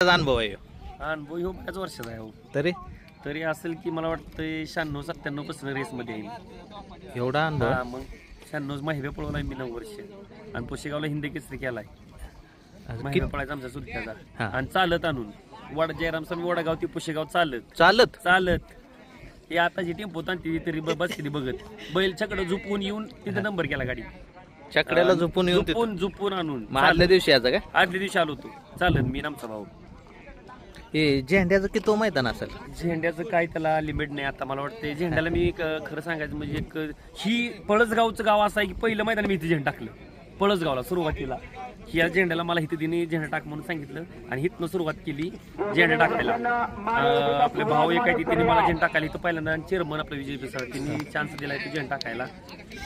अनुभव आहे ह्यो? अनुभव ह्यो बऱ्याच वर्षाचा आहे हो. तरी तरी असेल की मला वाटतं 96-97 पासून रेसमध्ये आहे. एवढा अनुभव हा, मग 96 माहिव्या पळवलाय मी 9 वर्ष आणि पुशेगावला हिंदी केसरी केलाय. माहिव्या पळायचा आमचा सुलक्याचा हा. आणि चालत आणून जयराम स्वामी वडगाव ती पुशेगाव चालत चालत चालत हे आता जी टेम्पो आणते तरी बस किती बघत बैल छकडं झुपून येऊन तिथे नंबर केला गाडी चकड्याला झोपून येऊन तिथं? झुपून आणून मग आदल्या दिवशी याचा काय आदल्या दिवशी आलो होतो चालत मी आमचा भाऊ. हे झेंड्याचं किती मैदान असेल? झेंड्याचं काय त्याला लिमिट नाही. आता मला वाटतं झेंड्याला मी खरं सांगायचं म्हणजे एक ही पळसगावचं गाव असं आहे की पहिलं मैदान मी इथे झेंडा टाकलं पळसगावला सुरुवातीला. ह्या झेंड्याला मला इथे तिने झेंडा टाक म्हणून सांगितलं आणि हिथनं सुरुवात केली झेंडा टाकायला. आपले भाऊ एक आहे तिने मला झेंडा टाकायला इथं पहिल्यांदा चेअरमन आपलं विजय सर त्यांनी चान्स दिला ते झेंडा टाकायला.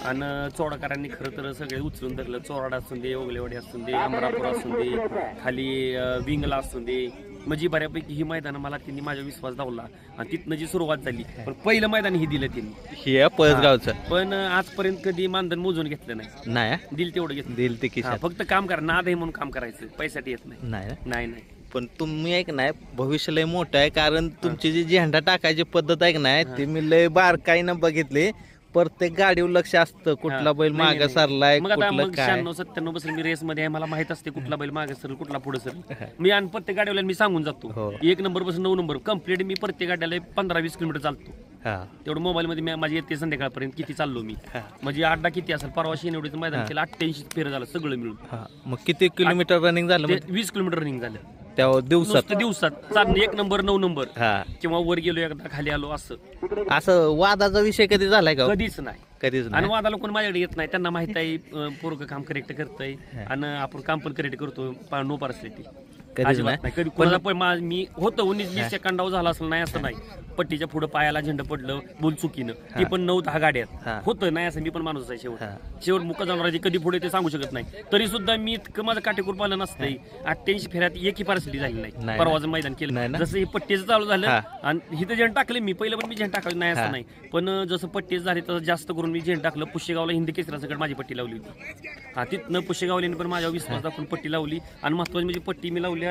आणि चोडाकारांनी खरं तर सगळे उचलून धरलं. चोराडा असून दे, ओगलेवाडी असून दे, अमरापूर असून दे, खाली विंगला असून दे, म्हणजे बऱ्यापैकी ही मैदान मला त्यांनी माझा विश्वास दावला आणि तिथनं जी सुरुवात झाली. पण पहिलं मैदान हे दिलं त्यांनी हे पळसगावचं. पण आजपर्यंत कधी मानधन मोजून घेतलं नाही. नाही दिल तेवढं घेतलं. दिल ते हा, फक्त काम करा नाद आहे म्हणून काम करायचं पैशासाठी येत नाही. नाही नाही नाही पण तुम्ही ऐक नाही भविष्य लय मोठं आहे कारण तुमची जी झेंडा टाकायची पद्धत ऐक नाही ती मी लय बारकाईनं बघितली. प्रत्येक गाडीवर लक्ष असतं कुठला बैल नाही, मागे नाही. सरलाय मग आता कुठलं मग काय 96-97 पासून मी रेस मध्ये आहे. मला माहित असते कुठला बैल मागे सरल कुठला पुढे सरल. मी आणि प्रत्येक गाडीवाला मी सांगून जातो हो. 1 नंबर पासून 9 नंबर कम्प्लीट मी प्रत्येक गाड्याला 15-20 किलोमीटर चालतो. हा तेवढं मोबाईल मध्ये माझी येते संध्याकाळपर्यंत किती चाललो मी. हा. म्हणजे अड्डा किती असेल परवा शेनवडीचं मैदान केलं 88 फेर झालं सगळं मिळून. हा मग किती किलोमीटर रनिंग झालं ते मग 20 किलोमीटर रनिंग झालं त्या दिवसात? नुसतं दिवसात चालणं 1 नंबर 9 नंबर हा किंवा वर गेलो एकदा खाली आलो असं असं वादाचा विषय कधी झालाय का? कधीच नाही. कधीच आणि नाही. वादाला कोण माझ्याकडे येत नाही. त्यांना माहित आहे पोरग काम करेक्ट करतय आणि आपण काम पण करेक्ट करतो. नो पार्सलिटी कधीच अजिबात नाही. नाही. कधी कोणाला पण मी होतं 19-20 सेकंदावर झाला असेल नाही असं नाही. पट्टीच्या पुढे पायाला झेंडा पडलं बोल चुकीनं ती पण 9-10 गाड्यात हा. होतं नाही असं मी पण माणूस आहे. शेवट हा. शेवट मुका जाणार कधी पुढे ते सांगू शकत नाही. तरी सुद्धा मी इतकं माझं काटेकोर पालन नसतंय. 88 फेऱ्यात एकही पार्सलिटी झाली नाही. नाही. परवाचं मैदान नाही केलं ना? जसं हे पट्टीचं चालू झालं हा. आणि इथं झेंडा टाकले मी पहिलं पण मी झेंडा टाकलं नाही हा. असं नाही. पण जसं पट्टीच झाली तसं जास्त करून मी झेंडा टाकलं. पुशेगावला हिंदी केसरासकट माझी पट्टी लावली होती. हा तिथनं पुशेगावल्याने पण माझ्या विश्वास दाखवून पट्टी लावली आणि महत्वाची म्हणजे पट्टी मी लावल्यावर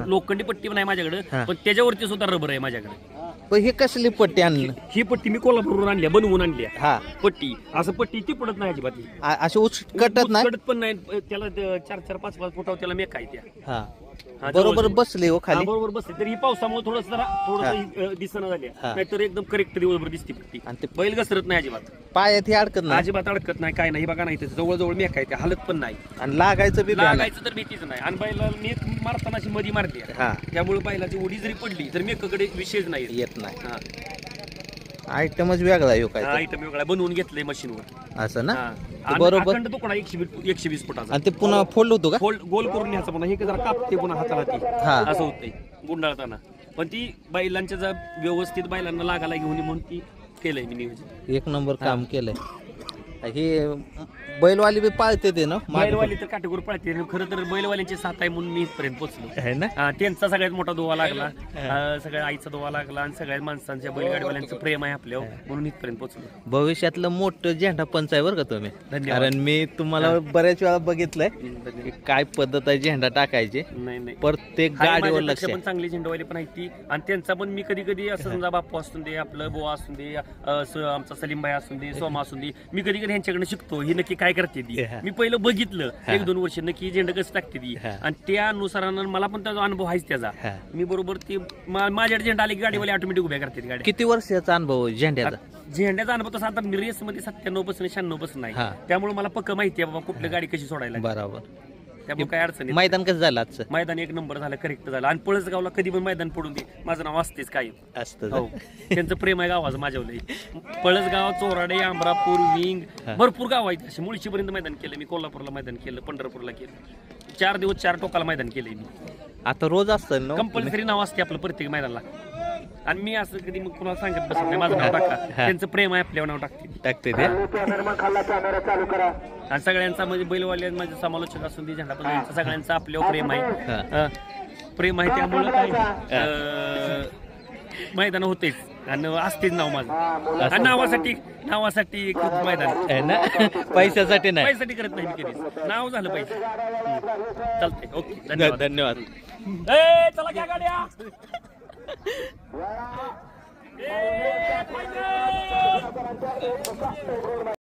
लोखंडी पट्टी पण आहे माझ्याकडे हा. पण त्याच्यावरती सुद्धा रबर आहे माझ्याकडे. पण हे कसली पट्टी आणलं? ही पट्टी मी कोल्हापूरवरून आणल्या बनवून आणल्या. हा पट्टी असं पट्टी ती पडत नाही अजिबात. अशी उचकटत नाही. उचकटत पण नाही. त्याला 4-4, 5-5 फुटावर त्याला मेक आहे त्या. हा हा, बरोबर जवळ- बसले हो हा, खाली. बरोबर बसते. तर ही पावसामुळे थोडस दिसणं झाली हा. नाहीतर एकदम करेक्ट दिवसभर दिसते पट्टी. आणि ते बैल घसरत नाही अजिबात. पायात हे अडकत नाही अजिबात अडकत नाही काय नाही. बघा नाही जवळजवळ मेक आहे त्या हालत पण नाही. आणि लागायचं बी भ्या नाही. लागायचं तर भीतीच नाही. आणि बैला मेक मारताना अशी मधी मारते हा त्यामुळे बैलाची उडी जरी पडली तर मेककडे विषयच नाही. येत नाही. आयटमच वेगळा आहे हो काय ते. आयटम वेगळा बनवून घेतलंय मशीनवर. असं ना हा. ते आणि बरोबर. अखंड तुकडा 120 फुटाचा आणि ते पुन्हा फोल्ड होतो का? गोल करून न्यायचा पुन्हा हे जरा कापते पुन्हा हाताला ती हा. असं होतंय गुंडाळताना. पण ती बैलांच्या जर व्यवस्थित बैलांना लागायला घेऊन म्हणून ती केलंय मी नियोजन. एक नंबर काम केलंय. हे बैलवाली बी पाळते ते ना मागे बैलवाली तर काटेकोर पळते. खरं तर बैलवाल्यांची साथ आहे म्हणून मी इथपर्यंत पोहोचलो. आहे ना. हा, त्यांचा सगळ्यात मोठा दोहा लागला. सगळ्या आईचा दोहा लागला आणि सगळ्या माणसांच्या बैलगाडीवाल्यांचं प्रेम आहे आपल्यावर म्हणून इथपर्यंत पोहोचलो. भविष्यातलं मोठं झेंडा पंच आहे बरं का तुम्ही. धन्यवाद. कारण मी तुम्हाला बऱ्याच वेळा बघितलंय की काय पद्धत आहे झेंडा टाकायची. नाही नाही प्रत्येक हाय, गाडीवर माझ्यापेक्षा लक्ष आहे. पण चांगली झेंडावाली पण आहे ती. आणि त्यांचा पण मी कधी कधी असं समजा बाप्पू असून दे आपलं बोवा असून दे आमचा सलीम भाई असून दे सोमा असून दे मी कधी कधी ह्यांच्याकडे शिकतो ही नक्की काय करते ती. हा. मी पहिलं बघितलं 1-2 वर्ष नक्की झेंडा कसं टाकते ती. हा. आणि त्या अनुसारानं मला पण त्याचा अनुभव आहेच त्याचा. हा. मी बरोबर ती माझ्याकडे झेंडा आले की गाडीवाले ऑटोमॅटिक उभ्या करतात गाडी. किती वर्षाचा अनुभव आहे झेंड्याचा? झेंड्याचा अनुभव तसा आता मी रेस मध्ये 97 पासून 96 पासून नाही. हा. त्यामुळे मला पक्क माहिती आहे बाबा कुठली गाडी कशी सोडायला लागते. बरोबर. त्यामुळे काय अडचण नाही. मैदान कसं झालं आजचं? मैदान 1 नंबर झालं करेक्ट झालं. आणि पळसगावला कधी पण मैदान पडून दे माझं नाव असतेच काय. असतं हो त्यांचं प्रेम आहे गावाचं माझ्यावर. पळसगाव, चोराडे, अमरापूर, विंग भरपूर गाव आहेत असे. मुळशीपर्यंत मैदान केलं मी. कोल्हापूरला मैदान केलं. पंढरपूरला केलं. 4 दिवस 4 टोकाला मैदान केलंय मी. आता रोज असतं ना कंपल्सरी नाव असते आपलं प्रत्येक मैदानाला. आणि मी असं कधी मग कुणाला सांगत बसत नाही माझं नाव टाका. त्यांचं प्रेम आहे आपल्यावर नाव टाकते. टाकते ते. आणि सगळ्यांचा म्हणजे बैलवाले माझे समालोचक असून दे झेंडा पण सगळ्यांचं आपल्यावर प्रेम आहे. प्रेम आहे त्यामुळं काय मैदान होतेच आणि असतेच नाव माझं आणि नावासाठी खूप मैदान आहे ना पैशासाठी नाही. पैशासाठी करत नाही मी कधीच, नाव झालं पाहिजे. चालतंय, ओके, धन्यवाद. धन्यवाद. ए, चला घ्या गाड्या.